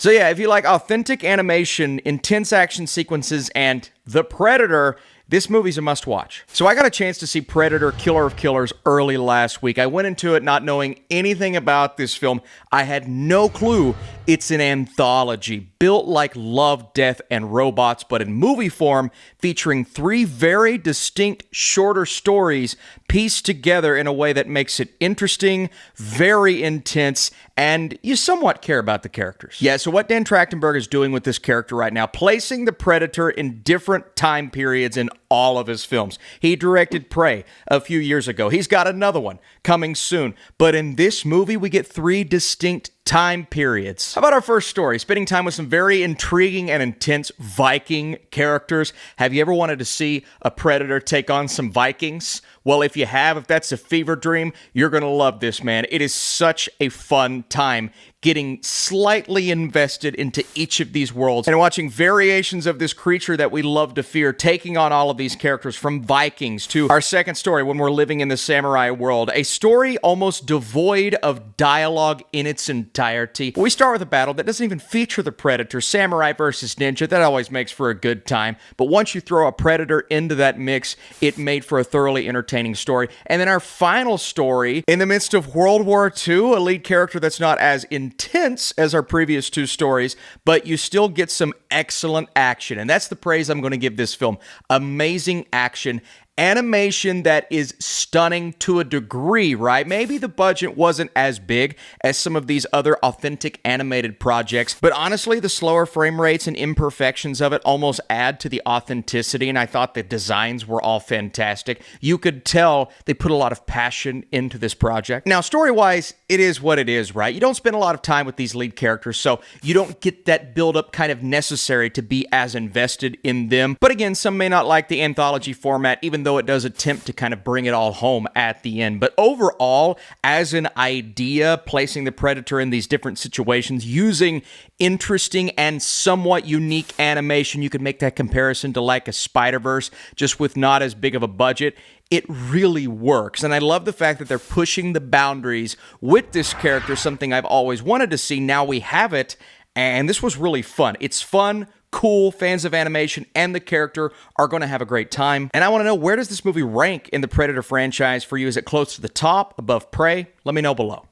So yeah, if you like authentic animation, intense action sequences, and The Predator, this movie's a must-watch. So I got a chance to see Predator: Killer of Killers early last week. I went into it not knowing anything about this film. I had no clue it's an anthology, built like Love, Death, and Robots, but in movie form, featuring 3 very distinct, shorter stories pieced together in a way that makes it interesting, very intense, and you somewhat care about the characters. Yeah, so what Dan Trachtenberg is doing with this character right now, placing the Predator in different time periods in all of his films. He directed Prey a few years ago. He's got another one coming soon. But in this movie, we get 3 distinct time periods. How about our first story? Spending time with some very intriguing and intense Viking characters. Have you ever wanted to see a Predator take on some Vikings? Well, if you have, if that's a fever dream, you're going to love this, man. It is such a fun time getting slightly invested into each of these worlds and watching variations of this creature that we love to fear taking on all of these characters, from Vikings to our second story when we're living in the samurai world. A story almost devoid of dialogue in its entirety. We start with a battle that doesn't even feature the Predator, samurai versus ninja. That always makes for a good time. But once you throw a Predator into that mix, it made for a thoroughly entertaining story. And then our final story, in the midst of World War II, a lead character that's not as intense as our previous 2 stories, but you still get some excellent action. And that's the praise I'm going to give this film. Amazing action. Animation that is stunning to a degree, right? Maybe the budget wasn't as big as some of these other authentic animated projects, but honestly, the slower frame rates and imperfections of it almost add to the authenticity, and I thought the designs were all fantastic. You could tell they put a lot of passion into this project. Now, story-wise, it is what it is, right? You don't spend a lot of time with these lead characters, so you don't get that build-up kind of necessary to be as invested in them. But again, some may not like the anthology format, even though it does attempt to kind of bring it all home at the end. But overall, as an idea, placing the Predator in these different situations, using interesting and somewhat unique animation, you could make that comparison to like a Spider-Verse, just with not as big of a budget. It really works. And I love the fact that they're pushing the boundaries with this character, something I've always wanted to see. Now we have it, and this was really fun. It's fun, cool. Fans of animation and the character are going to have a great time. And I want to know, where does this movie rank in the Predator franchise for you? Is it close to the top, above Prey? Let me know below.